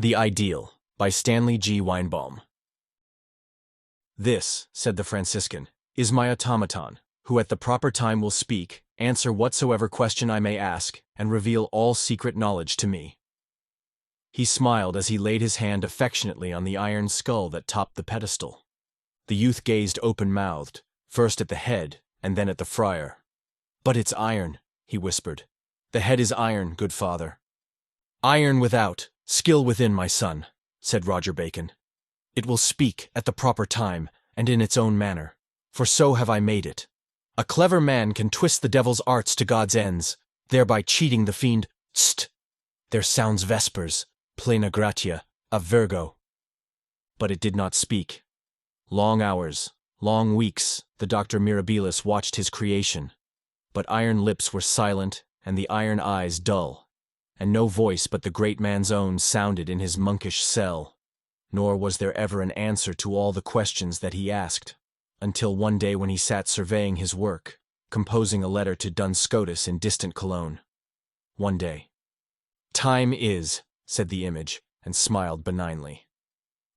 The Ideal, by Stanley G. Weinbaum. "This," said the Franciscan, "is my automaton, who at the proper time will speak, answer whatsoever question I may ask, and reveal all secret knowledge to me." He smiled as he laid his hand affectionately on the iron skull that topped the pedestal. The youth gazed open-mouthed, first at the head, and then at the friar. "But it's iron," he whispered. "The head is iron, good father." "Iron without, skill within, my son," said Roger Bacon. "It will speak at the proper time and in its own manner, for so have I made it. A clever man can twist the devil's arts to God's ends, thereby cheating the fiend. Tst! There sounds vespers, plena gratia, of Virgo." But it did not speak. Long hours, long weeks, the Dr. Mirabilis watched his creation, but iron lips were silent and the iron eyes dull, and no voice but the great man's own sounded in his monkish cell, nor was there ever an answer to all the questions that he asked, until one day when he sat surveying his work, composing a letter to Duns Scotus in distant Cologne. One day. "Time is," said the image, and smiled benignly.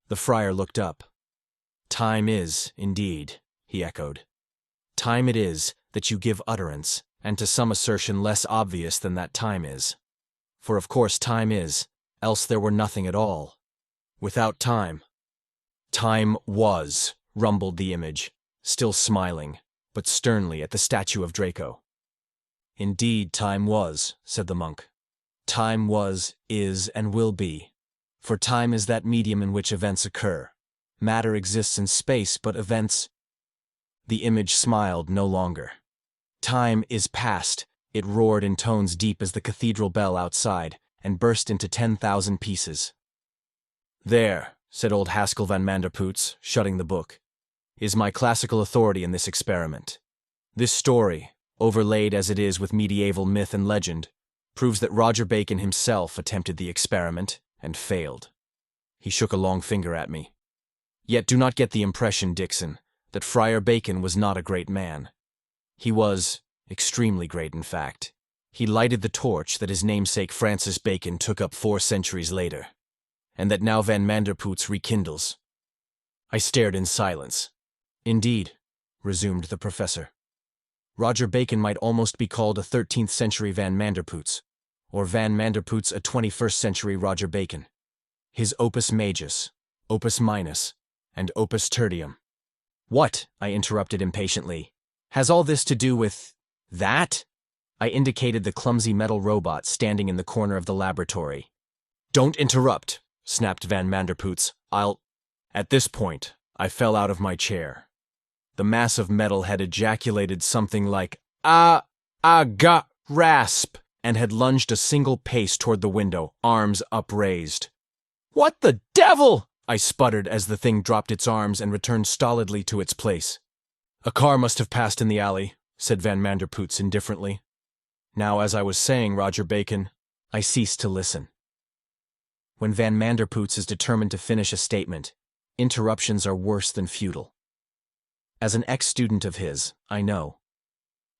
The friar looked up. "Time is, indeed," he echoed. "Time it is that you give utterance, and to some assertion less obvious than that time is. For of course time is, else there were nothing at all. Without time." "Time was," rumbled the image, still smiling, but sternly at the statue of Draco. "Indeed time was," said the monk. "Time was, is, and will be. For time is that medium in which events occur. Matter exists in space, but events—" The image smiled no longer. "Time is past," it roared in tones deep as the cathedral bell outside, and burst into 10,000 pieces. "There," said old Haskell van Manderpootz, shutting the book, "is my classical authority in this experiment. This story, overlaid as it is with medieval myth and legend, proves that Roger Bacon himself attempted the experiment and failed." He shook a long finger at me. "Yet do not get the impression, Dixon, that Friar Bacon was not a great man. He was extremely great, in fact. He lighted the torch that his namesake Francis Bacon took up 4 centuries later, and that now Van Manderpootz rekindles." I stared in silence. "Indeed," resumed the professor, "Roger Bacon might almost be called a 13th century Van Manderpootz, or Van Manderpootz a 21st century Roger Bacon. His opus majus, opus minus, and opus tertium." "What?" I interrupted impatiently. "Has all this to do with that?" I indicated the clumsy metal robot standing in the corner of the laboratory. "Don't interrupt," snapped Van Manderpootz. At this point, I fell out of my chair. The mass of metal had ejaculated something like, rasp, and had lunged a single pace toward the window, arms upraised. "What the devil?" I sputtered as the thing dropped its arms and returned stolidly to its place. "A car must have passed in the alley," said Van Manderpootz indifferently. Now, as I was saying, Roger Bacon, I ceased to listen. When Van Manderpootz is determined to finish a statement, interruptions are worse than futile. As an ex-student of his, I know.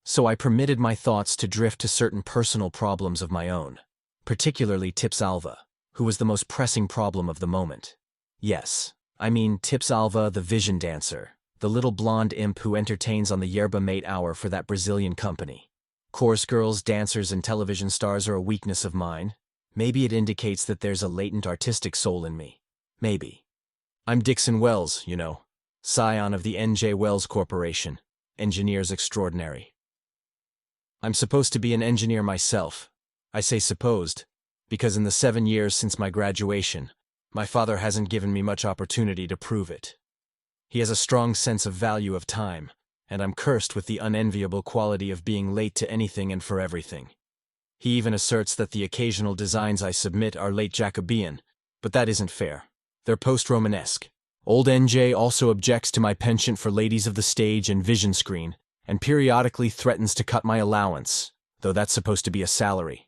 So I permitted my thoughts to drift to certain personal problems of my own, particularly Tips Alva, who was the most pressing problem of the moment. Yes, I mean Tips Alva, the vision dancer, the little blonde imp who entertains on the yerba mate hour for that Brazilian company. Chorus girls, dancers, and television stars are a weakness of mine. Maybe it indicates that there's a latent artistic soul in me. Maybe. I'm Dixon Wells, you know, scion of the N.J. Wells Corporation, engineers extraordinary. I'm supposed to be an engineer myself. I say supposed, because in the 7 years since my graduation, my father hasn't given me much opportunity to prove it. He has a strong sense of value of time, and I'm cursed with the unenviable quality of being late to anything and for everything. He even asserts that the occasional designs I submit are late Jacobean, but that isn't fair. They're post-Romanesque. Old NJ also objects to my penchant for ladies of the stage and vision screen, and periodically threatens to cut my allowance, though that's supposed to be a salary.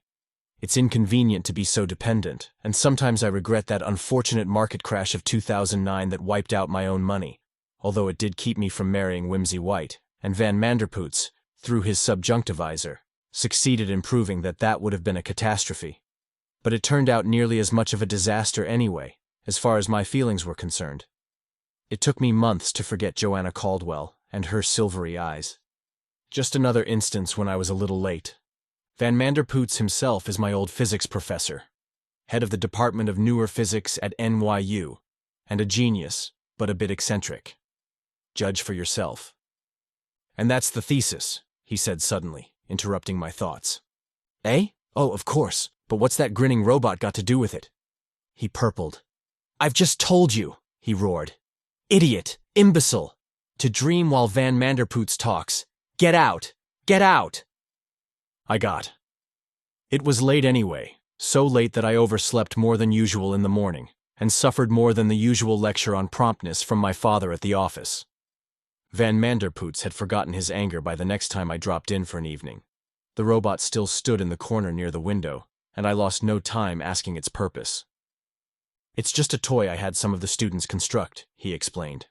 It's inconvenient to be so dependent, and sometimes I regret that unfortunate market crash of 2009 that wiped out my own money, although it did keep me from marrying Whimsy White, and Van Manderpootz, through his subjunctivizer, succeeded in proving that that would have been a catastrophe. But it turned out nearly as much of a disaster anyway, as far as my feelings were concerned. It took me months to forget Joanna Caldwell and her silvery eyes. Just another instance when I was a little late. Van Manderpoots himself is my old physics professor, head of the Department of Newer Physics at NYU, and a genius, but a bit eccentric. Judge for yourself. And that's the thesis, he said suddenly, interrupting my thoughts. Eh? Oh, of course, but what's that grinning robot got to do with it? He purpled. I've just told you, he roared. Idiot! Imbecile! To dream while Van Manderpoots talks. Get out! Get out! I got. It was late anyway, so late that I overslept more than usual in the morning, and suffered more than the usual lecture on promptness from my father at the office. Van Manderpoots had forgotten his anger by the next time I dropped in for an evening. The robot still stood in the corner near the window, and I lost no time asking its purpose. It's just a toy I had some of the students construct, he explained.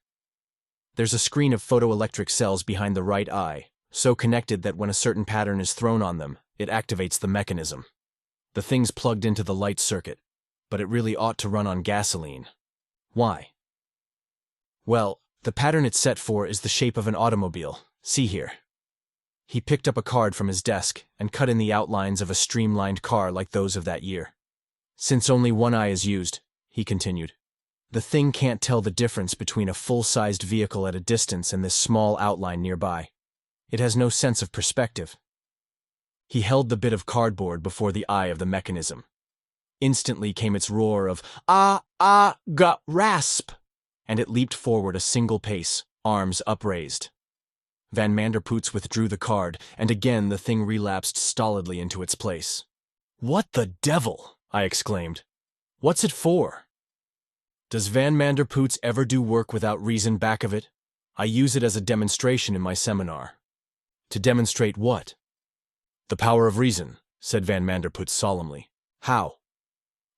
There's a screen of photoelectric cells behind the right eye, so connected that when a certain pattern is thrown on them, it activates the mechanism. The thing's plugged into the light circuit, but it really ought to run on gasoline. Why? Well, the pattern it's set for is the shape of an automobile. See here. He picked up a card from his desk and cut in the outlines of a streamlined car like those of that year. Since only one eye is used, he continued, the thing can't tell the difference between a full-sized vehicle at a distance and this small outline nearby. It has no sense of perspective. He held the bit of cardboard before the eye of the mechanism. Instantly came its roar of, rasp! And it leaped forward a single pace, arms upraised. Van Manderpoots withdrew the card, and again the thing relapsed stolidly into its place. What the devil? I exclaimed. What's it for? Does Van Manderpoots ever do work without reason back of it? I use it as a demonstration in my seminar. To demonstrate what? The power of reason, said Van Manderpoots solemnly. How?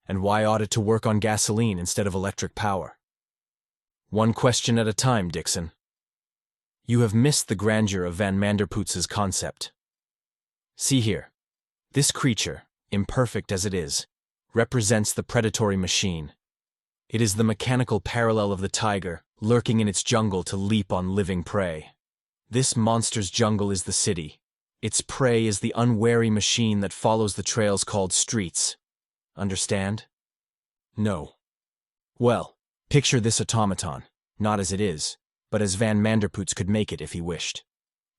And why ought it to work on gasoline instead of electric power? One question at a time, Dixon. You have missed the grandeur of Van Manderpoots's concept. See here. This creature, imperfect as it is, represents the predatory machine. It is the mechanical parallel of the tiger, lurking in its jungle to leap on living prey. This monster's jungle is the city. Its prey is the unwary machine that follows the trails called streets. Understand? No. Well, picture this automaton, not as it is, but as Van Manderpoots could make it if he wished.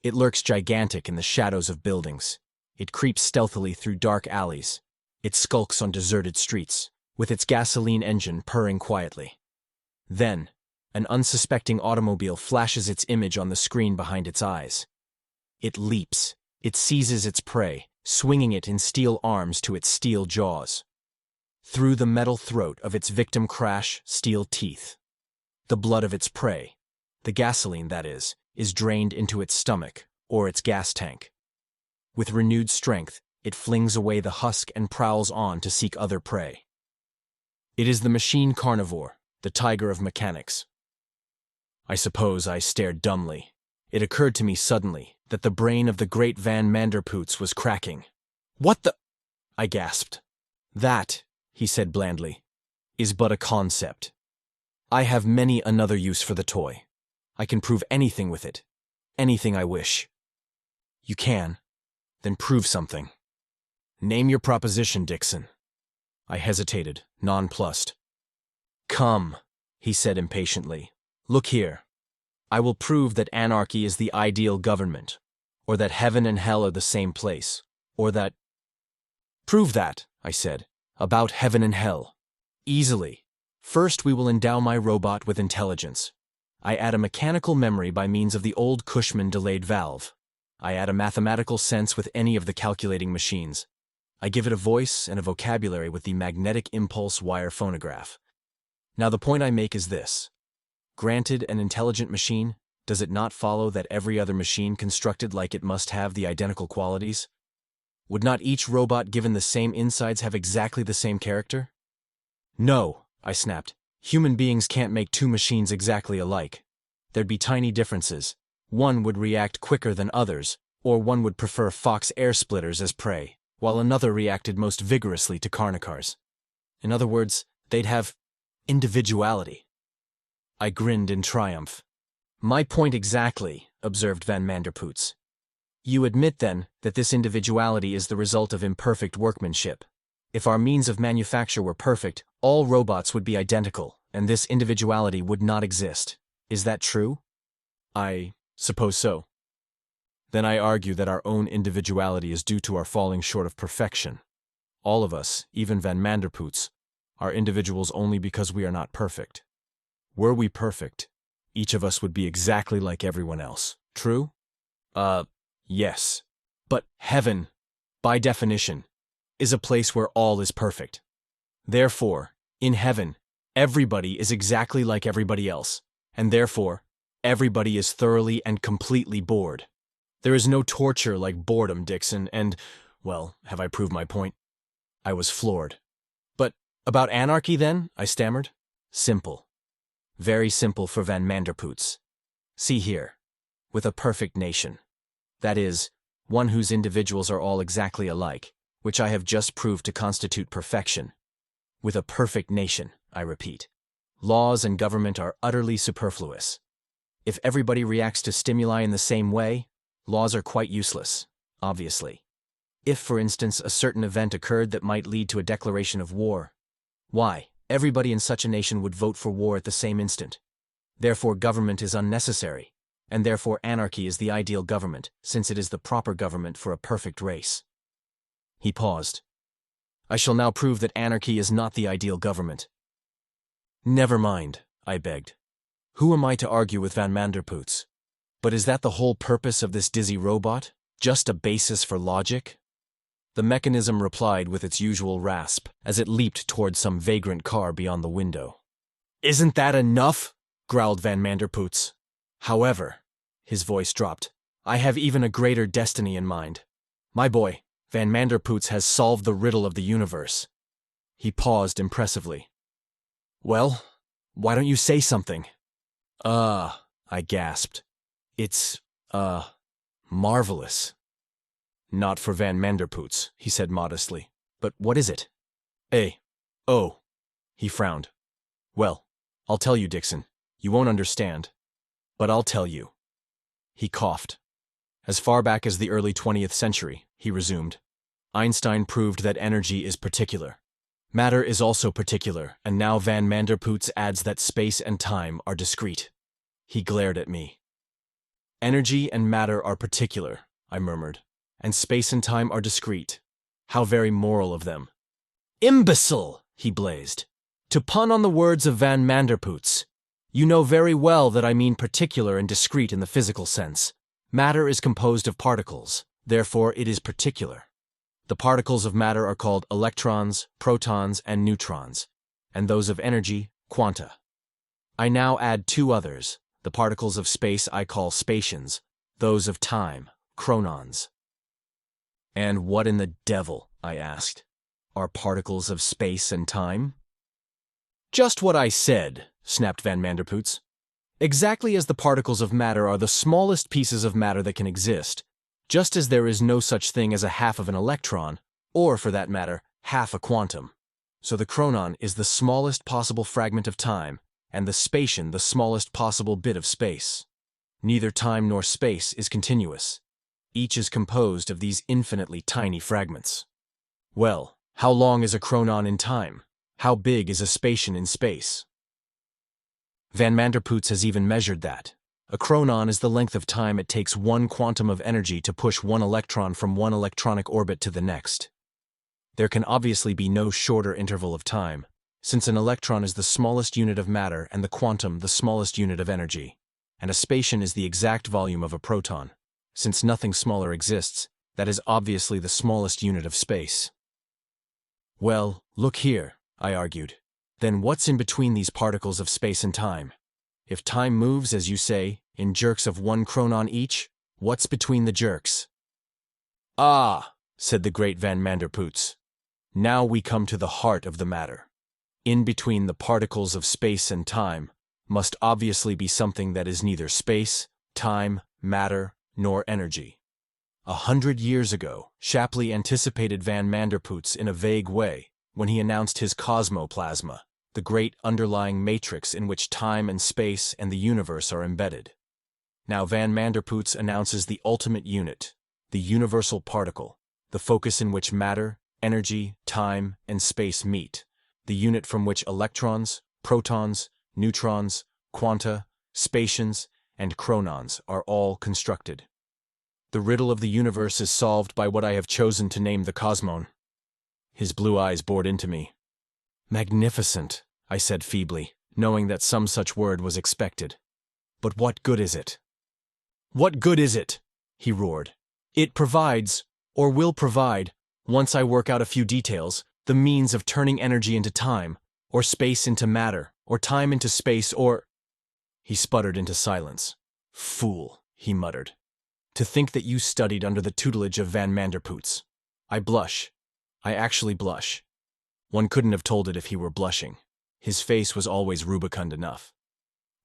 It lurks gigantic in the shadows of buildings. It creeps stealthily through dark alleys. It skulks on deserted streets, with its gasoline engine purring quietly. Then, an unsuspecting automobile flashes its image on the screen behind its eyes. It leaps. It seizes its prey, swinging it in steel arms to its steel jaws. Through the metal throat of its victim crash steel teeth. The blood of its prey, the gasoline that is drained into its stomach or its gas tank. With renewed strength, it flings away the husk and prowls on to seek other prey. It is the machine carnivore, the tiger of mechanics. I suppose I stared dumbly. It occurred to me suddenly that the brain of the great Van Manderpoots was cracking. What the? I gasped. That, he said blandly, is but a concept. I have many another use for the toy. I can prove anything with it. Anything I wish. You can? Then prove something. Name your proposition, Dixon. I hesitated, nonplussed. Come, he said impatiently. Look here. I will prove that anarchy is the ideal government, or that heaven and hell are the same place, or that... Prove that, I said, about heaven and hell. Easily. First we will endow my robot with intelligence. I add a mechanical memory by means of the old Cushman delayed valve. I add a mathematical sense with any of the calculating machines. I give it a voice and a vocabulary with the magnetic impulse wire phonograph. Now the point I make is this. Granted an intelligent machine, does it not follow that every other machine constructed like it must have the identical qualities? Would not each robot given the same insides have exactly the same character? No, I snapped. Human beings can't make two machines exactly alike. There'd be tiny differences. One would react quicker than others, or one would prefer fox air splitters as prey, while another reacted most vigorously to Carnicar's. In other words, they'd have individuality. I grinned in triumph. My point exactly, observed Van Manderpootz. You admit, then, that this individuality is the result of imperfect workmanship. If our means of manufacture were perfect, all robots would be identical, and this individuality would not exist. Is that true? I suppose so. Then I argue that our own individuality is due to our falling short of perfection. All of us, even Van Manderpootz, are individuals only because we are not perfect. Were we perfect, each of us would be exactly like everyone else. True? Yes. But heaven, by definition, is a place where all is perfect. Therefore, in heaven, everybody is exactly like everybody else, and therefore, everybody is thoroughly and completely bored. There is no torture like boredom, Dixon, and, well, have I proved my point? I was floored. But about anarchy, then? I stammered. Simple. Very simple for Van Manderpootz. See here. With a perfect nation. That is, one whose individuals are all exactly alike, which I have just proved to constitute perfection. With a perfect nation, I repeat. Laws and government are utterly superfluous. If everybody reacts to stimuli in the same way, laws are quite useless, obviously. If, for instance, a certain event occurred that might lead to a declaration of war, why, everybody in such a nation would vote for war at the same instant. Therefore, government is unnecessary, and therefore anarchy is the ideal government, since it is the proper government for a perfect race. He paused. I shall now prove that anarchy is not the ideal government. Never mind, I begged. Who am I to argue with Van Manderpootz? But is that the whole purpose of this dizzy robot? Just a basis for logic? The mechanism replied with its usual rasp as it leaped toward some vagrant car beyond the window. Isn't that enough? Growled Van Manderpootz. However, his voice dropped, I have even a greater destiny in mind. My boy, Van Manderpootz has solved the riddle of the universe. He paused impressively. Well, why don't you say something? I gasped. It's, marvelous. Not for Van Manderpootz, he said modestly. But what is it? He frowned. Well, I'll tell you, Dixon. You won't understand. But I'll tell you. He coughed. As far back as the early 20th century, he resumed, Einstein proved that energy is particular. Matter is also particular, and now Van Manderpootz adds that space and time are discrete. He glared at me. Energy and matter are particular, I murmured, and space and time are discrete. How very moral of them. Imbecile, he blazed. To pun on the words of Van Manderpootz, you know very well that I mean particular and discrete in the physical sense. Matter is composed of particles, therefore it is particular. The particles of matter are called electrons, protons, and neutrons, and those of energy, quanta. I now add two others. The particles of space I call spations, those of time, chronons. And what in the devil, I asked, are particles of space and time? Just what I said, snapped Van Manderpootz. Exactly as the particles of matter are the smallest pieces of matter that can exist, just as there is no such thing as a half of an electron, or, for that matter, half a quantum. So the chronon is the smallest possible fragment of time, and the spation the smallest possible bit of space. Neither time nor space is continuous. Each is composed of these infinitely tiny fragments. Well, how long is a chronon in time? How big is a spation in space? Van Manderpootz has even measured that. A chronon is the length of time it takes one quantum of energy to push one electron from one electronic orbit to the next. There can obviously be no shorter interval of time, since an electron is the smallest unit of matter and the quantum the smallest unit of energy, and a spation is the exact volume of a proton. Since nothing smaller exists, that is obviously the smallest unit of space. Well, look here, I argued. Then what's in between these particles of space and time? If time moves, as you say, in jerks of one chronon each, what's between the jerks? Ah, said the great Van Manderpootz. Now we come to the heart of the matter. In between the particles of space and time must obviously be something that is neither space, time, matter, nor energy. 100 years ago, Shapley anticipated Van Manderpootz in a vague way when he announced his cosmoplasma, the great underlying matrix in which time and space and the universe are embedded. Now Van Manderpootz announces the ultimate unit, the universal particle, the focus in which matter, energy, time, and space meet, the unit from which electrons, protons, neutrons, quanta, spations, and chronons are all constructed. The riddle of the universe is solved by what I have chosen to name the cosmon. His blue eyes bored into me. Magnificent, I said feebly, knowing that some such word was expected. But what good is it? What good is it? He roared. It provides, or will provide, once I work out a few details, the means of turning energy into time, or space into matter, or time into space, or… He sputtered into silence. Fool, he muttered. To think that you studied under the tutelage of Van Manderpootz. I blush. I actually blush. One couldn't have told it if he were blushing. His face was always rubicund enough.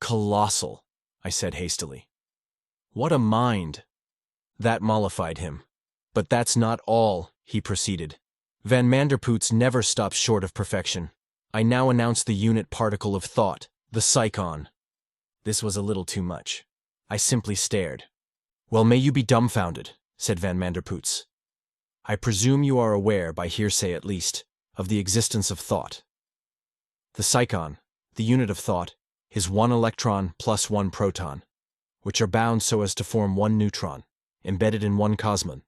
Colossal, I said hastily. What a mind! That mollified him. But that's not all, he proceeded. Van Manderpootz never stops short of perfection. I now announce the unit particle of thought, the psychon. This was a little too much. I simply stared. Well, may you be dumbfounded, said Van Manderpootz. I presume you are aware, by hearsay at least, of the existence of thought. The psychon, the unit of thought, is one electron plus one proton, which are bound so as to form one neutron, embedded in one cosmon,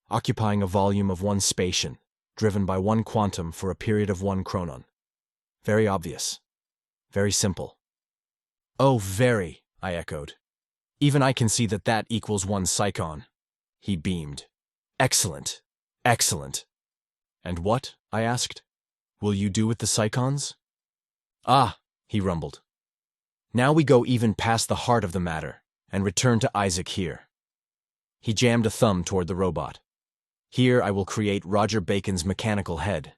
occupying a volume of one spation, driven by one quantum for a period of one chronon. Very obvious. Very simple. Oh, very, I echoed. Even I can see that that equals one psychon. He beamed. Excellent. Excellent. And what, I asked, will you do with the psychons? Ah, he rumbled. Now we go even past the heart of the matter and return to Isaac here. He jammed a thumb toward the robot. Here I will create Roger Bacon's mechanical head.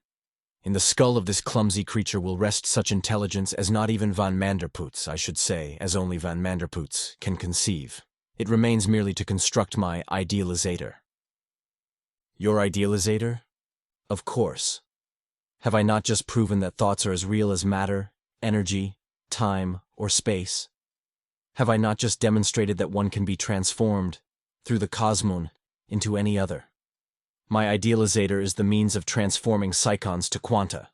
In the skull of this clumsy creature will rest such intelligence as not even Van Manderpootz, I should say, as only Van Manderpootz, can conceive. It remains merely to construct my idealizator. Your idealizator? Of course. Have I not just proven that thoughts are as real as matter, energy, time, or space? Have I not just demonstrated that one can be transformed, through the cosmon, into any other? My idealizator is the means of transforming psychons to quanta,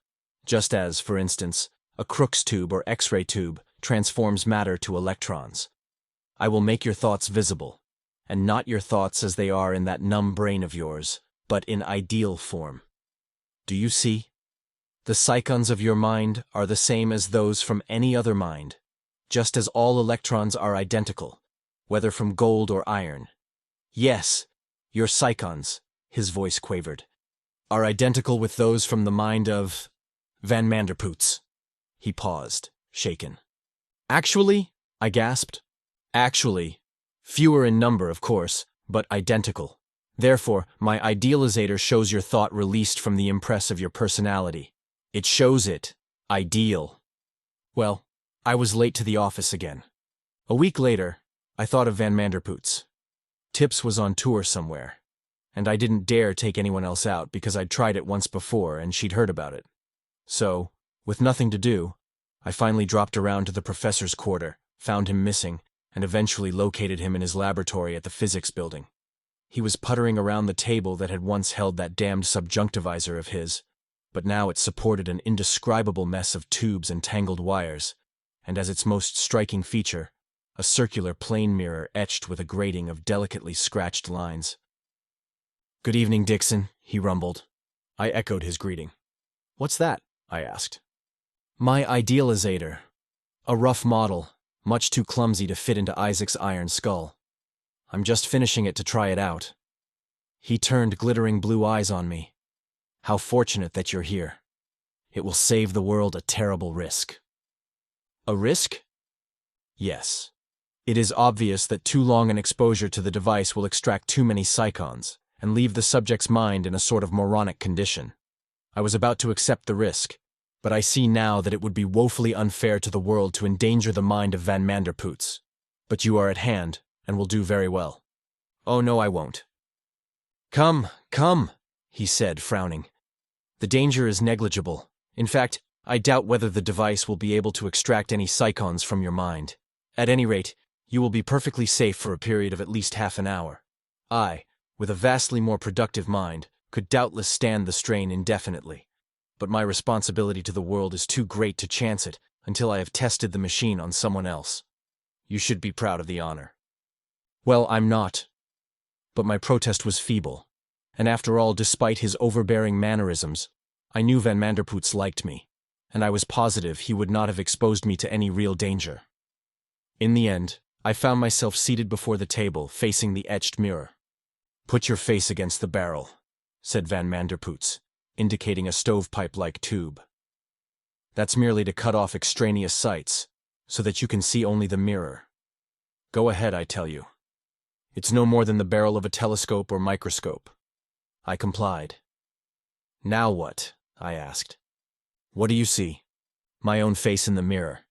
just as, for instance, a Crookes tube or X-ray tube transforms matter to electrons. I will make your thoughts visible, and not your thoughts as they are in that numb brain of yours, but in ideal form. Do you see? The psychons of your mind are the same as those from any other mind, just as all electrons are identical, whether from gold or iron. Yes, your psychons, his voice quavered, are identical with those from the mind of Van Manderpootz. He paused, shaken. Actually, I gasped. Actually, fewer in number, of course, but identical. Therefore, my idealizator shows your thought released from the impress of your personality. It shows it, ideal. Well, I was late to the office again. A week later, I thought of Van Manderpootz. Tips was on tour somewhere, and I didn't dare take anyone else out because I'd tried it once before and she'd heard about it. So, with nothing to do, I finally dropped around to the professor's quarter, found him missing, and eventually located him in his laboratory at the physics building. He was puttering around the table that had once held that damned subjunctivisor of his, but now it supported an indescribable mess of tubes and tangled wires, and as its most striking feature, a circular plane mirror etched with a grating of delicately scratched lines. "Good evening, Dixon," he rumbled. I echoed his greeting. "What's that?" I asked. "My idealizator. A rough model, much too clumsy to fit into Isaac's iron skull. I'm just finishing it to try it out." He turned glittering blue eyes on me. "How fortunate that you're here. It will save the world a terrible risk." "A risk?" "Yes. It is obvious that too long an exposure to the device will extract too many psychons and leave the subject's mind in a sort of moronic condition. I was about to accept the risk, but I see now that it would be woefully unfair to the world to endanger the mind of Van Manderpootz. But you are at hand, and will do very well." "Oh, no, I won't." Come, he said, frowning. The danger is negligible. In fact, I doubt whether the device will be able to extract any psychons from your mind. At any rate, you will be perfectly safe for a period of at least half an hour. I, with a vastly more productive mind, could doubtless stand the strain indefinitely. But my responsibility to the world is too great to chance it until I have tested the machine on someone else. You should be proud of the honor. Well, I'm not. But my protest was feeble. And after all, despite his overbearing mannerisms, I knew Van Manderpootz liked me, and I was positive he would not have exposed me to any real danger. In the end, I found myself seated before the table, facing the etched mirror. "Put your face against the barrel," said Van Manderpootz, indicating a stovepipe-like tube. "That's merely to cut off extraneous sights, so that you can see only the mirror. Go ahead, I tell you. It's no more than the barrel of a telescope or microscope." I complied. "Now what?" I asked. "What do you see?" "My own face in the mirror."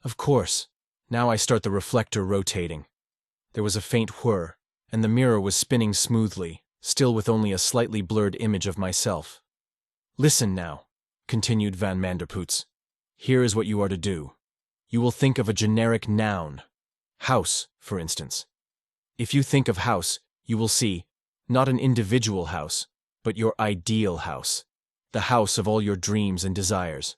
"Of course. Now I start the reflector rotating." There was a faint whir, and the mirror was spinning smoothly, still with only a slightly blurred image of myself. "Listen now," continued Van Manderpootz. "Here is what you are to do. You will think of a generic noun. House, for instance. If you think of house, you will see, not an individual house, but your ideal house, the house of all your dreams and desires.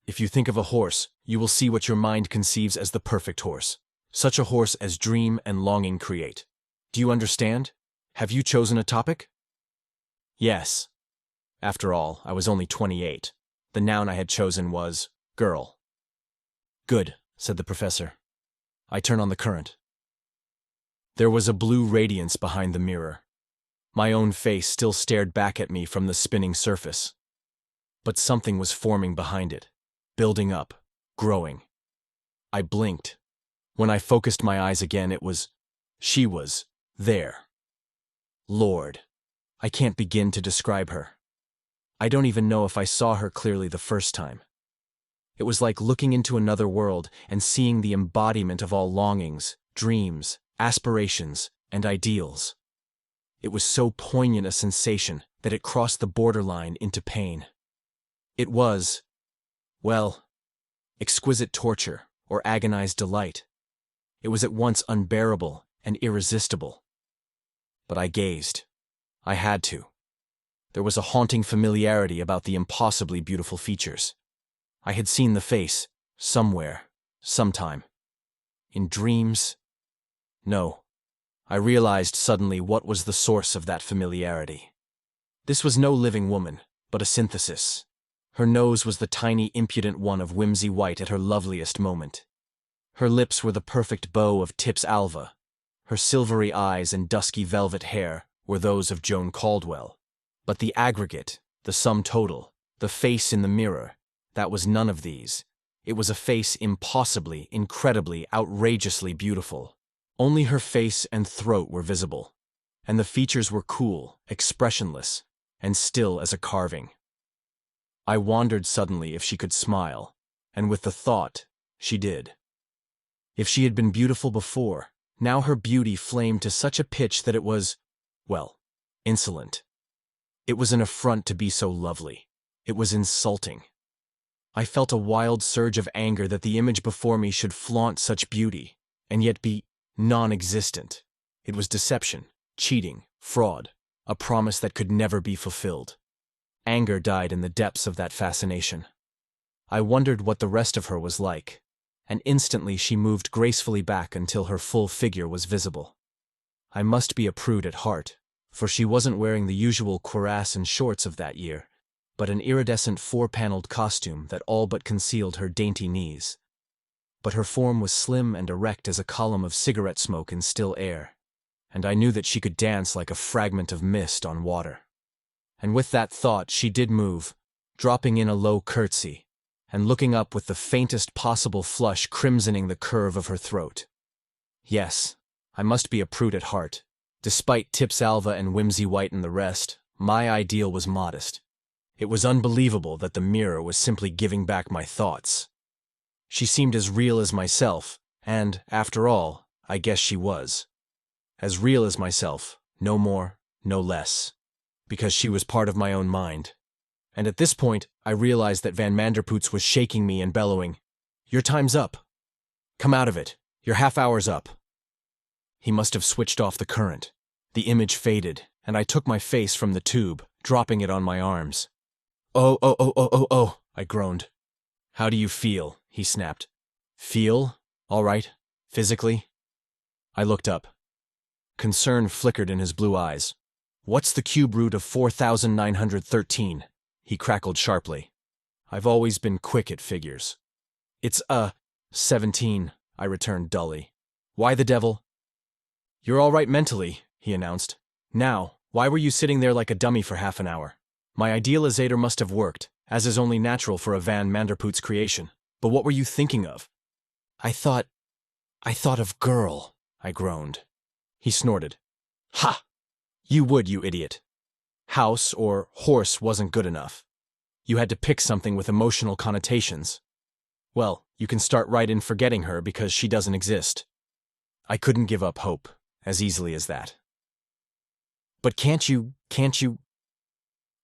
If you think of a horse, you will see what your mind conceives as the perfect horse, such a horse as dream and longing create. Do you understand? Have you chosen a topic?" Yes. After all, I was only 28. The noun I had chosen was girl. "Good," said the professor. I turn on the current. There was a blue radiance behind the mirror. My own face still stared back at me from the spinning surface. But something was forming behind it, building up, growing. I blinked. When I focused my eyes again, she was there. Lord, I can't begin to describe her. I don't even know if I saw her clearly the first time. It was like looking into another world and seeing the embodiment of all longings, dreams, aspirations, and ideals. It was so poignant a sensation that it crossed the borderline into pain. It was, well, exquisite torture or agonized delight. It was at once unbearable and irresistible. But I gazed. I had to. There was a haunting familiarity about the impossibly beautiful features. I had seen the face, somewhere, sometime. In dreams? No. I realized suddenly what was the source of that familiarity. This was no living woman, but a synthesis. Her nose was the tiny, impudent one of Whimsy White at her loveliest moment. Her lips were the perfect bow of Tips Alva. Her silvery eyes and dusky velvet hair were those of Joan Caldwell. But the aggregate, the sum total, the face in the mirror, that was none of these. It was a face impossibly, incredibly, outrageously beautiful. Only her face and throat were visible, and the features were cool, expressionless, and still as a carving. I wondered suddenly if she could smile, and with the thought, she did. If she had been beautiful before, now her beauty flamed to such a pitch that it was, well, insolent. It was an affront to be so lovely. It was insulting. I felt a wild surge of anger that the image before me should flaunt such beauty, and yet be non-existent. It was deception, cheating, fraud, a promise that could never be fulfilled. Anger died in the depths of that fascination. I wondered what the rest of her was like, and instantly she moved gracefully back until her full figure was visible. I must be a prude at heart, for she wasn't wearing the usual cuirass and shorts of that year, but an iridescent four-paneled costume that all but concealed her dainty knees. But her form was slim and erect as a column of cigarette smoke in still air, and I knew that she could dance like a fragment of mist on water. And with that thought she did move, dropping in a low curtsy, and looking up with the faintest possible flush crimsoning the curve of her throat. Yes, I must be a prude at heart. Despite Tips Alva and Whimsy White and the rest, my ideal was modest. It was unbelievable that the mirror was simply giving back my thoughts. She seemed as real as myself, and, after all, I guess she was. As real as myself, no more, no less. Because she was part of my own mind. And at this point, I realized that Van Manderpoots was shaking me and bellowing, "Your time's up. Come out of it. Your half-hour's up." He must have switched off the current. The image faded, and I took my face from the tube, dropping it on my arms. Oh, I groaned. "How do you feel?" he snapped. "Feel? All right? Physically?" I looked up. Concern flickered in his blue eyes. "What's the cube root of 4,913? He crackled sharply. "I've always been quick at figures." "It's, 17, I returned dully. "Why the devil?" "You're all right mentally," he announced. "Now, why were you sitting there like a dummy for half an hour? My idealizator must have worked, as is only natural for a Van Manderpoot's creation. But what were you thinking of?" I thought of girl," I groaned. He snorted. "Ha! You would, you idiot. House or horse wasn't good enough. You had to pick something with emotional connotations. Well, you can start right in forgetting her because she doesn't exist." I couldn't give up hope as easily as that. "But can't you?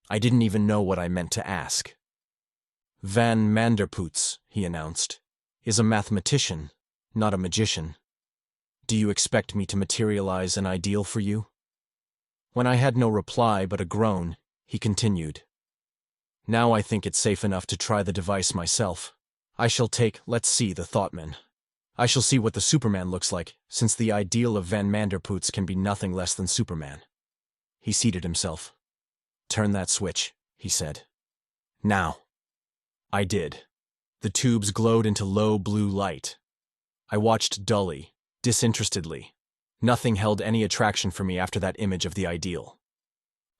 I didn't even know what I meant to ask. "Van Manderpoots," he announced, "is a mathematician, not a magician. Do you expect me to materialize an ideal for you?" When I had no reply but a groan, he continued. "Now I think it's safe enough to try the device myself. I shall take, let's see, the Thoughtman. I shall see what the Superman looks like, since the ideal of Van Manderpoots can be nothing less than Superman." He seated himself. "Turn that switch," he said. "Now." I did. The tubes glowed into low blue light. I watched dully, disinterestedly. Nothing held any attraction for me after that image of the ideal.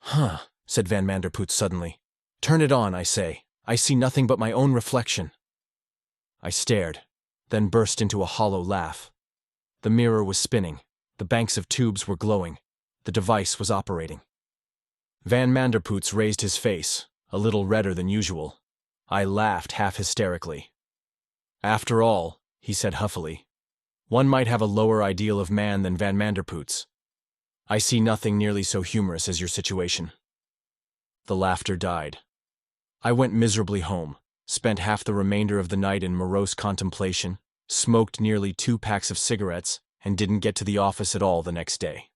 "Huh," said Van Manderpoots suddenly. "Turn it on, I say. I see nothing but my own reflection." I stared, then burst into a hollow laugh. The mirror was spinning. The banks of tubes were glowing. The device was operating. Van Manderpoots raised his face, a little redder than usual. I laughed half hysterically. "After all," he said huffily, "one might have a lower ideal of man than Van Manderpoots. I see nothing nearly so humorous as your situation." The laughter died. I went miserably home, spent half the remainder of the night in morose contemplation, smoked nearly 2 packs of cigarettes, and didn't get to the office at all the next day.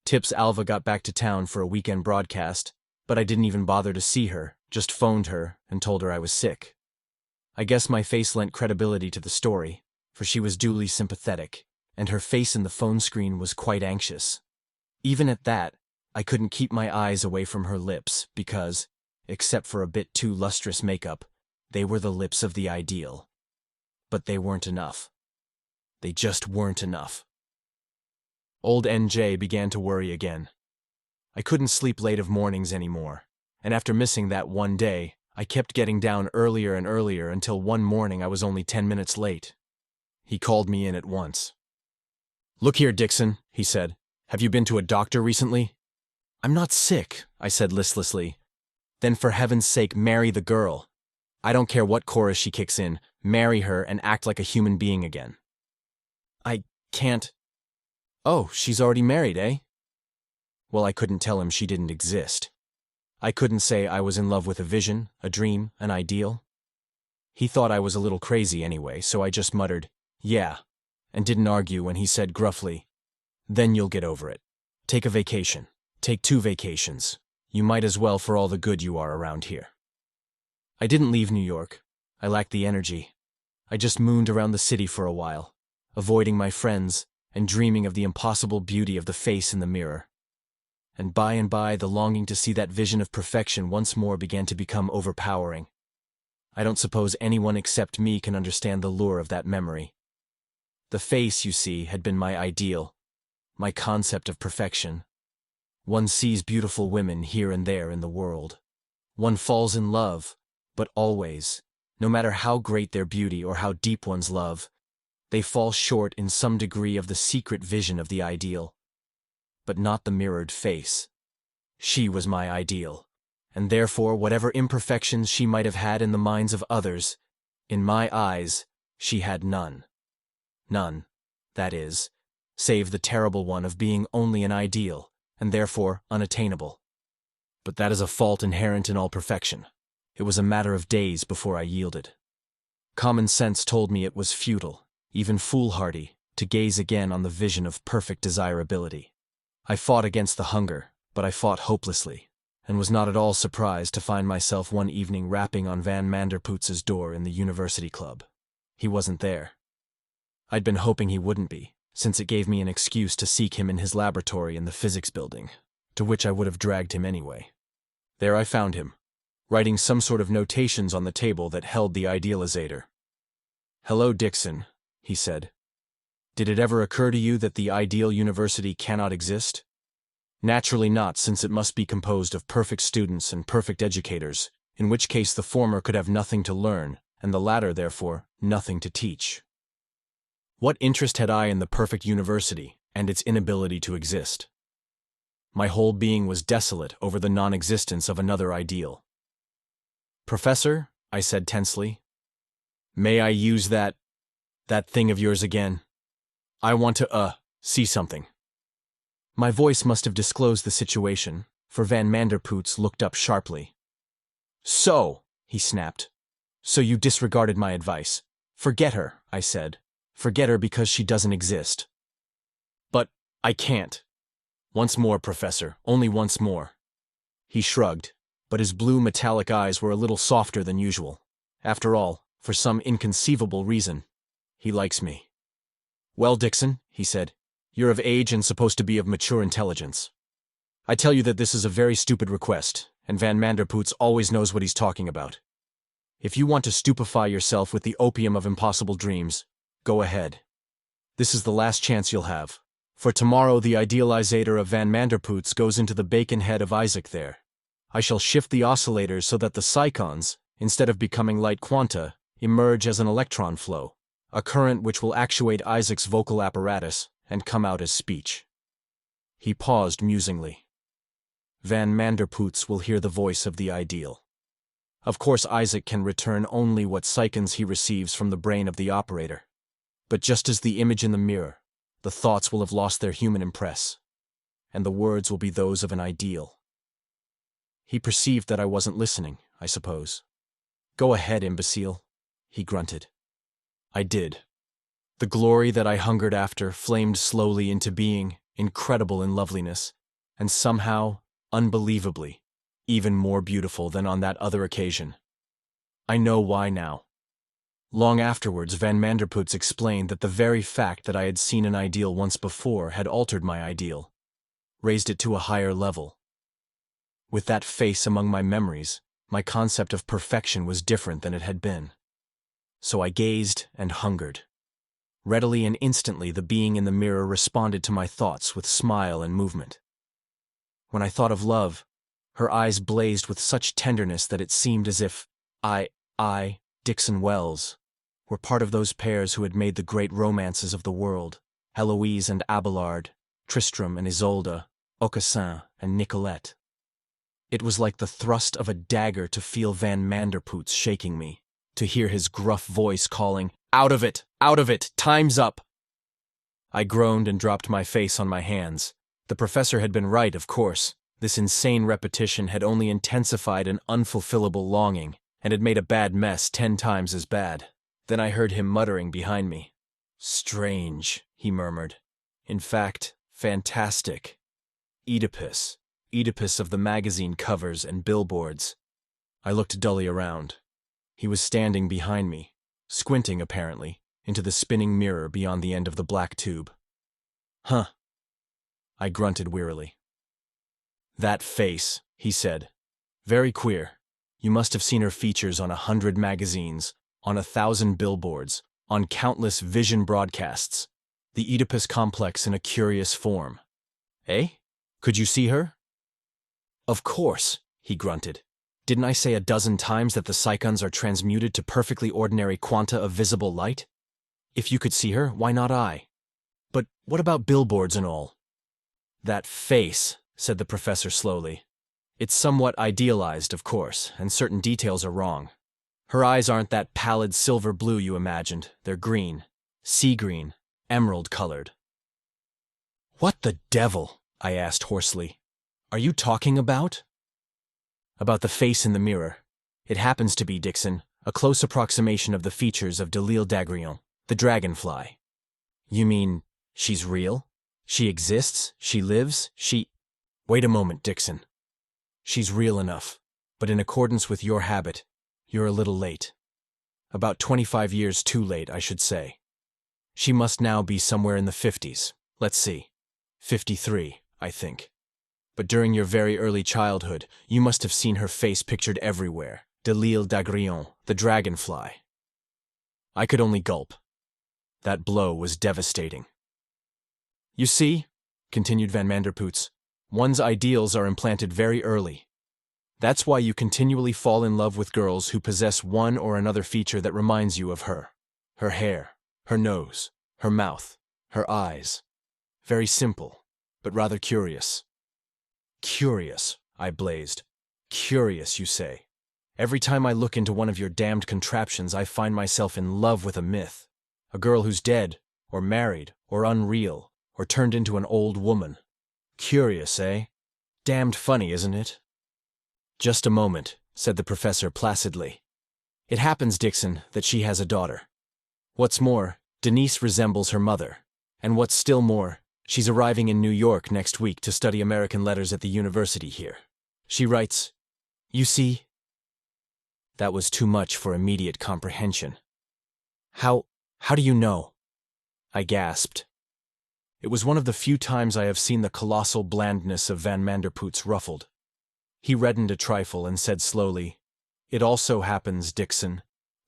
Tips Alva got back to town for a weekend broadcast, but I didn't even bother to see her, just phoned her and told her I was sick. I guess my face lent credibility to the story, for she was duly sympathetic, and her face in the phone screen was quite anxious. Even at that, I couldn't keep my eyes away from her lips because, except for a bit too lustrous makeup, they were the lips of the ideal. But they weren't enough. They just weren't enough. Old NJ began to worry again. I couldn't sleep late of mornings anymore, and after missing that one day, I kept getting down earlier and earlier until one morning I was only 10 minutes late. He called me in at once. "Look here, Dixon," he said. "Have you been to a doctor recently?" "I'm not sick," I said listlessly. "Then for heaven's sake, marry the girl. I don't care what chorus she kicks in, marry her and act like a human being again." "I can't." "Oh, she's already married, eh?" Well, I couldn't tell him she didn't exist. I couldn't say I was in love with a vision, a dream, an ideal. He thought I was a little crazy anyway, so I just muttered, "Yeah," and didn't argue when he said gruffly, "Then you'll get over it. Take a vacation. Take 2 vacations. You might as well for all the good you are around here." I didn't leave New York. I lacked the energy. I just mooned around the city for a while, avoiding my friends and dreaming of the impossible beauty of the face in the mirror. And by, the longing to see that vision of perfection once more began to become overpowering. I don't suppose anyone except me can understand the lure of that memory. The face, you see, had been my ideal, my concept of perfection. One sees beautiful women here and there in the world. One falls in love, but always, no matter how great their beauty or how deep one's love, they fall short in some degree of the secret vision of the ideal. But not the mirrored face. She was my ideal, and therefore whatever imperfections she might have had in the minds of others, in my eyes, she had none. None, that is, save the terrible one of being only an ideal, and therefore unattainable. But that is a fault inherent in all perfection. It was a matter of days before I yielded. Common sense told me it was futile, even foolhardy, to gaze again on the vision of perfect desirability. I fought against the hunger, but I fought hopelessly, and was not at all surprised to find myself one evening rapping on Van Manderpoots's door in the university club. He wasn't there. I'd been hoping he wouldn't be, since it gave me an excuse to seek him in his laboratory in the physics building, to which I would have dragged him anyway. There I found him, writing some sort of notations on the table that held the idealizator. "Hello, Dixon," he said. "Did it ever occur to you that the ideal university cannot exist? Naturally not, since it must be composed of perfect students and perfect educators, in which case the former could have nothing to learn, and the latter, therefore, nothing to teach. What interest had I in the perfect university and its inability to exist? My whole being was desolate over the non-existence of another ideal. "Professor," I said tensely, "may I use that thing of yours again? I want to, see something." My voice must have disclosed the situation, for Van Manderpoots looked up sharply. "So," he snapped, "so you disregarded my advice. Forget her," I said. "Forget her because she doesn't exist." "But I can't. Once more, Professor, only once more." He shrugged, but his blue metallic eyes were a little softer than usual. After all, for some inconceivable reason, he likes me. "Well, Dixon," he said, "you're of age and supposed to be of mature intelligence. I tell you that this is a very stupid request, and Van Manderpoots always knows what he's talking about. If you want to stupefy yourself with the opium of impossible dreams, go ahead. This is the last chance you'll have, for tomorrow the idealizator of Van Manderpoots goes into the bacon head of Isaac there. I shall shift the oscillators so that the psychons, instead of becoming light quanta, emerge as an electron flow, a current which will actuate Isaac's vocal apparatus and come out as speech." He paused musingly. "Van Manderpoots will hear the voice of the ideal. Of course, Isaac can return only what psychons he receives from the brain of the operator. But just as the image in the mirror, the thoughts will have lost their human impress, and the words will be those of an ideal." He perceived that I wasn't listening, I suppose. "Go ahead, imbecile," he grunted. I did. The glory that I hungered after flamed slowly into being, incredible in loveliness, and somehow, unbelievably, even more beautiful than on that other occasion. I know why now. Long afterwards, Van Manderpoots explained that the very fact that I had seen an ideal once before had altered my ideal, raised it to a higher level. With that face among my memories, my concept of perfection was different than it had been. So I gazed and hungered. Readily and instantly the being in the mirror responded to my thoughts with smile and movement. When I thought of love, her eyes blazed with such tenderness that it seemed as if I, Dixon Wells, were part of those pairs who had made the great romances of the world, Heloise and Abelard, Tristram and Isolde, Aucassin and Nicolette. It was like the thrust of a dagger to feel Van Manderpoots shaking me, to hear his gruff voice calling, Out of it! Time's up!" I groaned and dropped my face on my hands. The professor had been right, of course. This insane repetition had only intensified an unfulfillable longing, and had made a bad mess 10 times as bad. Then I heard him muttering behind me. "Strange," he murmured. "In fact, fantastic. Oedipus. Oedipus of the magazine covers and billboards." I looked dully around. He was standing behind me, squinting apparently, into the spinning mirror beyond the end of the black tube. "Huh," I grunted wearily. "That face," he said. "Very queer. You must have seen her features on 100 magazines, on 1,000 billboards, on countless vision broadcasts. The Oedipus complex in a curious form. Eh? Could you see her?" "Of course," he grunted. "Didn't I say a dozen times that the psychons are transmuted to perfectly ordinary quanta of visible light? If you could see her, why not I? But what about billboards and all?" "That face," said the professor slowly. "It's somewhat idealized, of course, and certain details are wrong. Her eyes aren't that pallid silver blue you imagined. They're green, sea green, emerald-colored." "What the devil?" I asked hoarsely. Are you talking about? About the face in the mirror. It happens to be, Dixon, a close approximation of the features of Delisle d'Agrion, the dragonfly. You mean, she's real? She exists? She lives? Wait a moment, Dixon. She's real enough, but in accordance with your habit, you're a little late. About 25 years too late, I should say. She must now be somewhere in the 50s. Let's see. 53, I think. But during your very early childhood, you must have seen her face pictured everywhere. Delisle d'Agrion, the dragonfly. I could only gulp. That blow was devastating. You see, continued Van Manderpootz, one's ideals are implanted very early. That's why you continually fall in love with girls who possess one or another feature that reminds you of her. Her hair, her nose, her mouth, her eyes. Very simple, but rather curious. Curious, I blazed. Curious, you say. Every time I look into one of your damned contraptions, I find myself in love with a myth. A girl who's dead, or married, or unreal, or turned into an old woman. Curious, eh? Damned funny, isn't it? Just a moment, said the professor placidly. It happens, Dixon, that she has a daughter. What's more, Denise resembles her mother. And what's still more, she's arriving in New York next week to study American letters at the university here. She writes, you see. That was too much for immediate comprehension. How do you know? I gasped. It was one of the few times I have seen the colossal blandness of Van Manderpootz ruffled. He reddened a trifle and said slowly, It also happens, Dixon,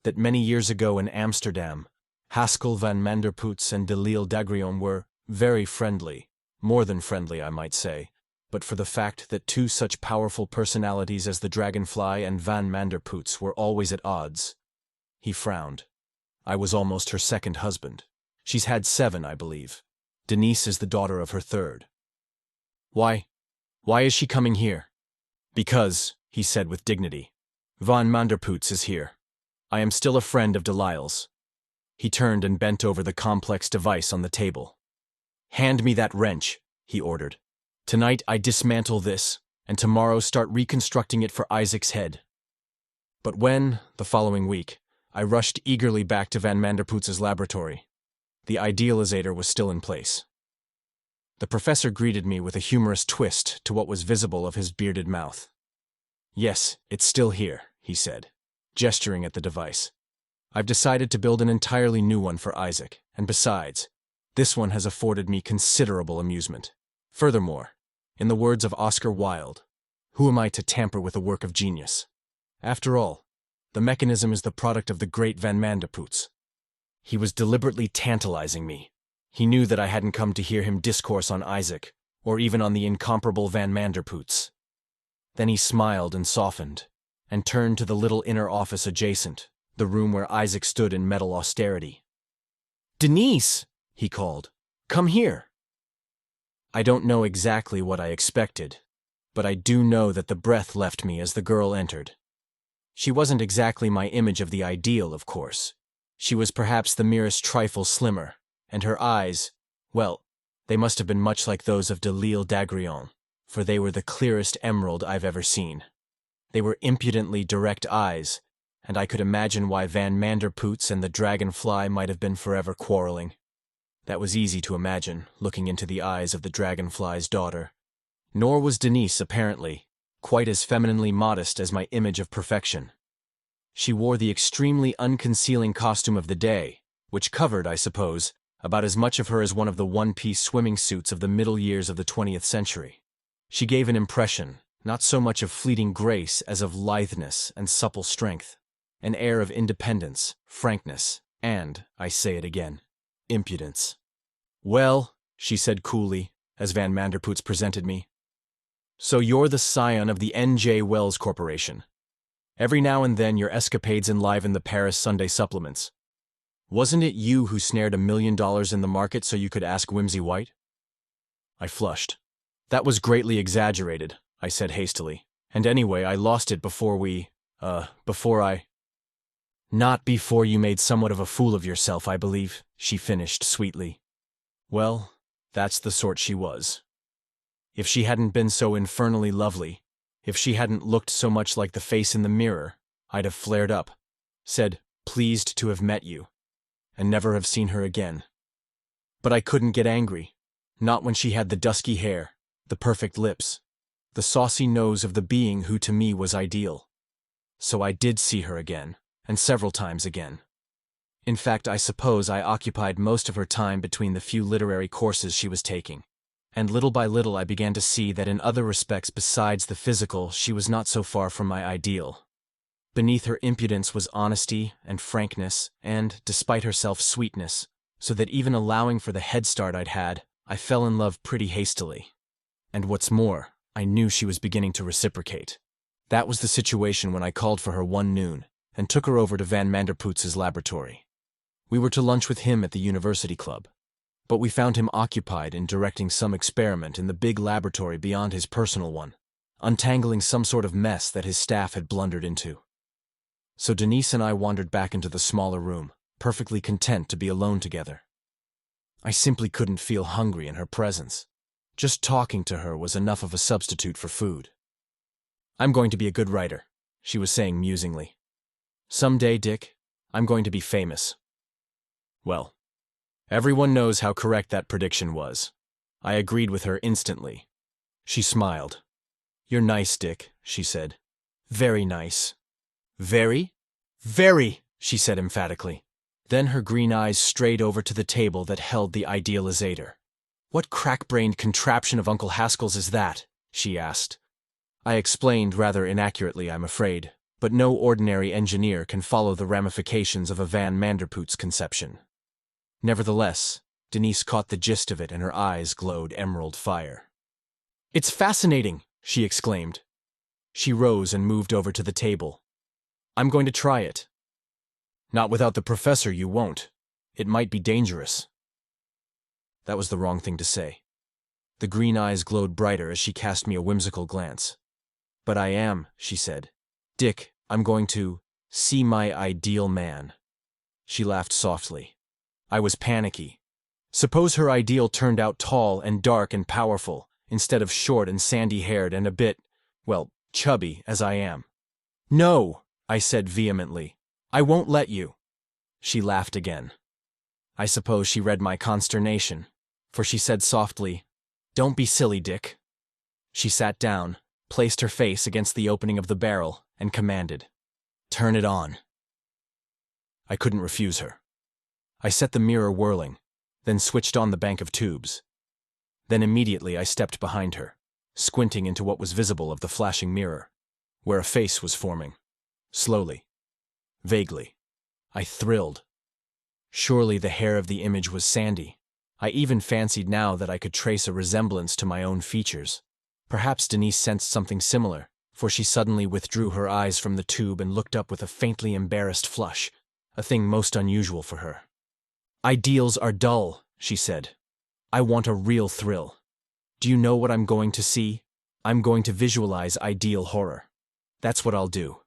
that many years ago in Amsterdam, Haskell Van Manderpootz and Delisle d'Agrion were very friendly, more than friendly, I might say, but for the fact that two such powerful personalities as the Dragonfly and Van Manderpootz were always at odds. He frowned. I was almost her second husband. She's had 7, I believe. Denise is the daughter of her third. Why is she coming here? Because, he said with dignity, Van Manderpootz is here. I am still a friend of Delisle's. He turned and bent over the complex device on the table. Hand me that wrench, he ordered. Tonight I dismantle this, and tomorrow start reconstructing it for Isaac's head. But when, the following week, I rushed eagerly back to Van Manderpootz's laboratory, the idealizator was still in place. The professor greeted me with a humorous twist to what was visible of his bearded mouth. Yes, it's still here, he said, gesturing at the device. I've decided to build an entirely new one for Isaac, and besides, this one has afforded me considerable amusement. Furthermore, in the words of Oscar Wilde, who am I to tamper with a work of genius? After all, the mechanism is the product of the great Van Manderpootz. He was deliberately tantalizing me. He knew that I hadn't come to hear him discourse on Isaac, or even on the incomparable Van Manderpootz. Then he smiled and softened, and turned to the little inner office adjacent, the room where Isaac stood in metal austerity. Denise, he called, come here. I don't know exactly what I expected, but I do know that the breath left me as the girl entered. She wasn't exactly my image of the ideal, of course. She was perhaps the merest trifle slimmer, and her eyes, well, they must have been much like those of Delisle d'Agrion, for they were the clearest emerald I've ever seen. They were impudently direct eyes, and I could imagine why Van Manderpootz and the Dragonfly might have been forever quarreling. That was easy to imagine, looking into the eyes of the Dragonfly's daughter. Nor was Denise, apparently, quite as femininely modest as my image of perfection. She wore the extremely unconcealing costume of the day, which covered, I suppose, about as much of her as one of the one-piece swimming suits of the middle years of the 20th century. She gave an impression, not so much of fleeting grace as of litheness and supple strength, an air of independence, frankness, and, I say it again, impudence. Well, she said coolly, as Van Manderpootz presented me, so you're the scion of the N.J. Wells Corporation. Every now and then your escapades enliven the Paris Sunday supplements. Wasn't it you who snared $1 million in the market so you could ask Whimsy White? I flushed. That was greatly exaggerated, I said hastily. And anyway, I lost it before Not before you made somewhat of a fool of yourself, I believe, she finished sweetly. Well, that's the sort she was. If she hadn't been so infernally lovely, if she hadn't looked so much like the face in the mirror, I'd have flared up, said, "Pleased to have met you," and never have seen her again. But I couldn't get angry, not when she had the dusky hair, the perfect lips, the saucy nose of the being who to me was ideal. So I did see her again, and several times again. In fact, I suppose I occupied most of her time between the few literary courses she was taking, and little by little I began to see that in other respects besides the physical she was not so far from my ideal. Beneath her impudence was honesty and frankness and, despite herself, sweetness, so that even allowing for the head start I'd had, I fell in love pretty hastily. And what's more, I knew she was beginning to reciprocate. That was the situation when I called for her one noon and took her over to Van Manderpootz's laboratory. We were to lunch with him at the university club, but we found him occupied in directing some experiment in the big laboratory beyond his personal one, untangling some sort of mess that his staff had blundered into. So Denise and I wandered back into the smaller room, perfectly content to be alone together. I simply couldn't feel hungry in her presence. Just talking to her was enough of a substitute for food. "I'm going to be a good writer," she was saying musingly. "Someday, Dick, I'm going to be famous." Well, everyone knows how correct that prediction was. I agreed with her instantly. She smiled. "You're nice, Dick," she said. "Very nice." "Very? Very," she said emphatically. Then her green eyes strayed over to the table that held the idealizator. "What crack-brained contraption of Uncle Haskell's is that?" she asked. I explained rather inaccurately, I'm afraid, but no ordinary engineer can follow the ramifications of a Van Manderpootz conception. Nevertheless, Denise caught the gist of it and her eyes glowed emerald fire. "It's fascinating," she exclaimed. She rose and moved over to the table. "I'm going to try it." "Not without the professor, you won't. It might be dangerous." That was the wrong thing to say. The green eyes glowed brighter as she cast me a whimsical glance. "But I am," she said. "Dick, I'm going to see my ideal man." She laughed softly. I was panicky. Suppose her ideal turned out tall and dark and powerful, instead of short and sandy-haired and a bit, well, chubby, as I am. "No," I said vehemently. "I won't let you." She laughed again. I suppose she read my consternation, for she said softly, "Don't be silly, Dick." She sat down, placed her face against the opening of the barrel, and commanded, "Turn it on." I couldn't refuse her. I set the mirror whirling, then switched on the bank of tubes. Then immediately I stepped behind her, squinting into what was visible of the flashing mirror, where a face was forming. Slowly. Vaguely. I thrilled. Surely the hair of the image was sandy. I even fancied now that I could trace a resemblance to my own features. Perhaps Denise sensed something similar, for she suddenly withdrew her eyes from the tube and looked up with a faintly embarrassed flush, a thing most unusual for her. "Ideals are dull," she said. "I want a real thrill. Do you know what I'm going to see? I'm going to visualize ideal horror. That's what I'll do.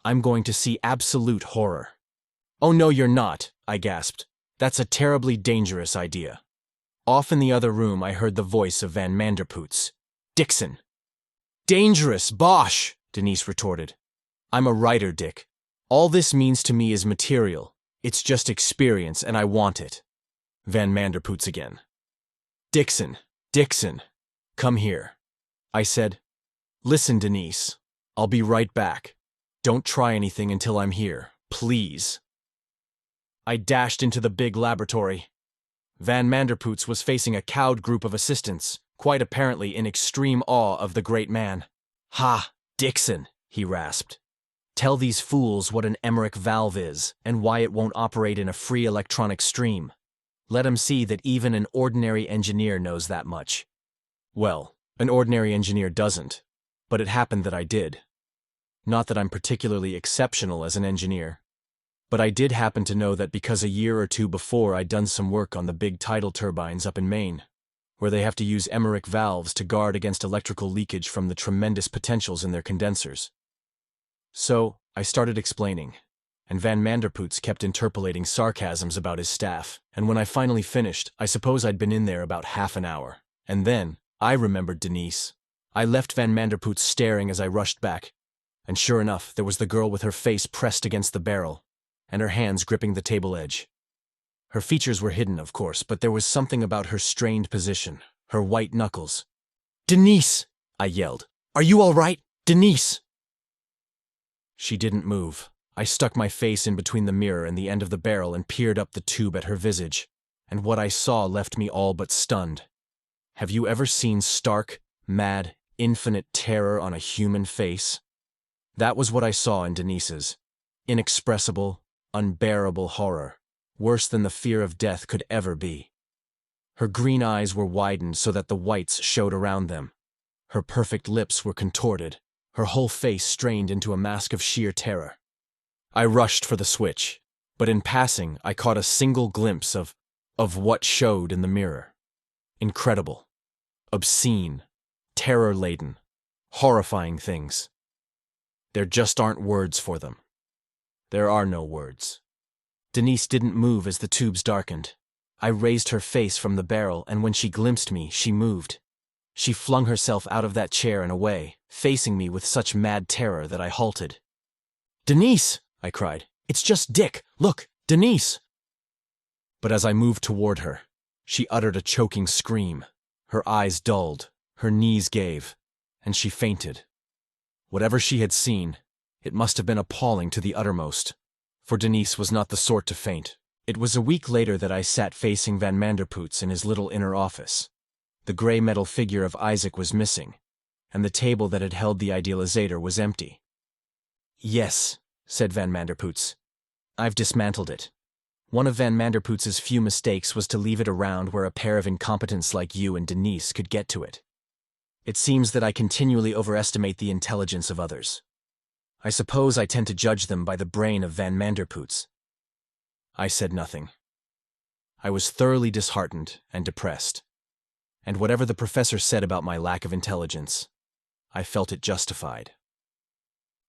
I'm going to see absolute horror." "Oh no, you're not," I gasped. "That's a terribly dangerous idea." Off in the other room I heard the voice of Van Manderpootz. "Dixon." "Dangerous, bosh," Denise retorted. "I'm a writer, Dick. All this means to me is material. It's just experience, and I want it." Van Manderpootz again. "Dixon, Dixon, come here." I said, "Listen, Denise, I'll be right back. Don't try anything until I'm here, please." I dashed into the big laboratory. Van Manderpootz was facing a cowed group of assistants, quite apparently in extreme awe of the great man. "Ha, Dixon," he rasped. "Tell these fools what an Emmerich valve is and why it won't operate in a free electronic stream. Let 'em see that even an ordinary engineer knows that much." Well, an ordinary engineer doesn't, but it happened that I did. Not that I'm particularly exceptional as an engineer, but I did happen to know that because a year or two before I'd done some work on the big tidal turbines up in Maine, where they have to use Emmerich valves to guard against electrical leakage from the tremendous potentials in their condensers. So, I started explaining, and Van Manderpootz kept interpolating sarcasms about his staff, and when I finally finished, I suppose I'd been in there about half an hour, and then, I remembered Denise. I left Van Manderpootz staring as I rushed back, and sure enough, there was the girl with her face pressed against the barrel, and her hands gripping the table edge. Her features were hidden, of course, but there was something about her strained position, her white knuckles. "Denise!" I yelled. "Are you all right? Denise!" She didn't move. I stuck my face in between the mirror and the end of the barrel and peered up the tube at her visage, and what I saw left me all but stunned. Have you ever seen stark, mad, infinite terror on a human face? That was what I saw in Denise's. Inexpressible, unbearable horror, worse than the fear of death could ever be. Her green eyes were widened so that the whites showed around them. Her perfect lips were contorted, her whole face strained into a mask of sheer terror. I rushed for the switch, but in passing I caught a single glimpse of what showed in the mirror. Incredible, obscene, terror-laden, horrifying things. There just aren't words for them. There are no words. Denise didn't move as the tubes darkened. I raised her face from the barrel, and when she glimpsed me, she moved. She flung herself out of that chair and away, facing me with such mad terror that I halted. "Denise!" I cried. "It's just Dick! Look, Denise!" But as I moved toward her, she uttered a choking scream. Her eyes dulled, her knees gave, and she fainted. Whatever she had seen, it must have been appalling to the uttermost, for Denise was not the sort to faint. It was a week later that I sat facing Van Manderpootz in his little inner office. The gray metal figure of Isaac was missing, and the table that had held the idealizator was empty. "Yes," said Van Manderpootz. "I've dismantled it. One of Van Manderpootz's few mistakes was to leave it around where a pair of incompetents like you and Denise could get to it. It seems that I continually overestimate the intelligence of others. I suppose I tend to judge them by the brain of Van Manderpootz." I said nothing. I was thoroughly disheartened and depressed, and whatever the professor said about my lack of intelligence, I felt it justified.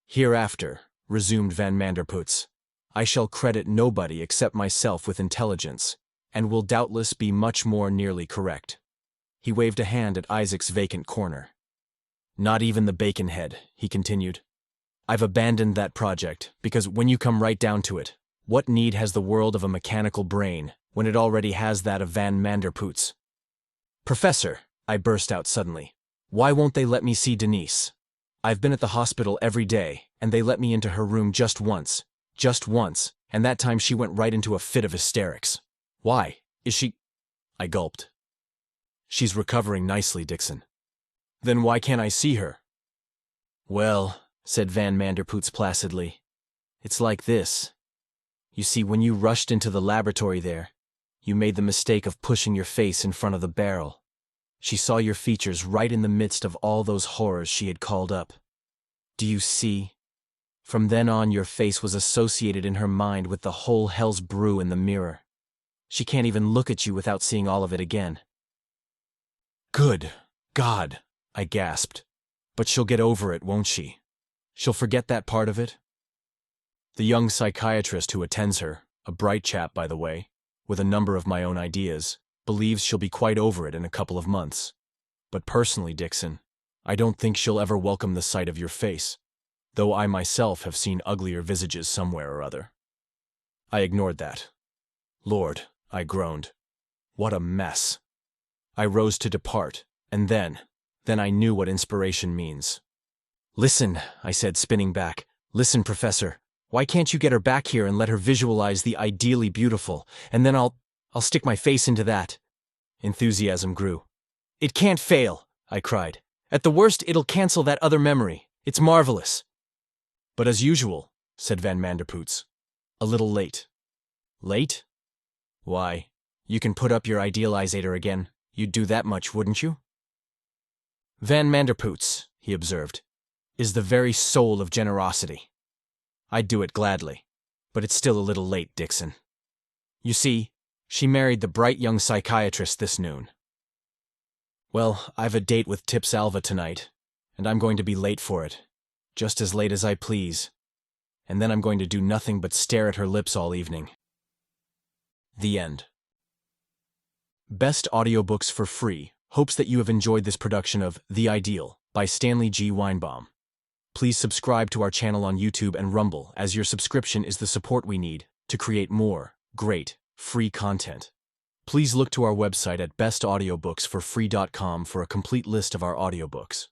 "Hereafter," resumed Van Manderpootz, "I shall credit nobody except myself with intelligence, and will doubtless be much more nearly correct." He waved a hand at Isaac's vacant corner. "Not even the bacon head," he continued. "I've abandoned that project, because when you come right down to it, what need has the world of a mechanical brain when it already has that of Van Manderpootz?" "Professor," I burst out suddenly, "why won't they let me see Denise? I've been at the hospital every day, and they let me into her room just once, and that time she went right into a fit of hysterics. Why? Is she—" I gulped. "She's recovering nicely, Dixon." "Then why can't I see her?" "Well," said Van Manderpootz placidly, "it's like this. You see, when you rushed into the laboratory there, you made the mistake of pushing your face in front of the barrel. She saw your features right in the midst of all those horrors she had called up. Do you see? From then on, your face was associated in her mind with the whole hell's brew in the mirror. She can't even look at you without seeing all of it again." "Good God," I gasped. "But she'll get over it, won't she? She'll forget that part of it?" The young psychiatrist who attends her, a bright chap by the way, with a number of my own ideas, believes she'll be quite over it in a couple of months. But personally, Dixon, I don't think she'll ever welcome the sight of your face, though I myself have seen uglier visages somewhere or other." I ignored that. "Lord," I groaned, "what a mess." I rose to depart, and then I knew what inspiration means. "Listen," I said, spinning back. "Listen, Professor. Why can't you get her back here and let her visualize the ideally beautiful, and then I'll stick my face into that." Enthusiasm grew. "It can't fail," I cried. "At the worst, it'll cancel that other memory. It's marvelous." "But as usual," said Van Manderpootz, "a little late." "Late? Why, you can put up your idealizator again. You'd do that much, wouldn't you?" "Van Manderpootz," he observed, "is the very soul of generosity. I'd do it gladly, but it's still a little late, Dixon. You see, she married the bright young psychiatrist this noon. Well, I've a date with Tips Alva tonight, and I'm going to be late for it, just as late as I please, and then I'm going to do nothing but stare at her lips all evening." The end. Best audiobooks for free hopes that you have enjoyed this production of The Ideal by Stanley G. Weinbaum. Please subscribe to our channel on YouTube and Rumble, as your subscription is the support we need to create more great, free content. Please look to our website at bestaudiobooksforfree.com for a complete list of our audiobooks.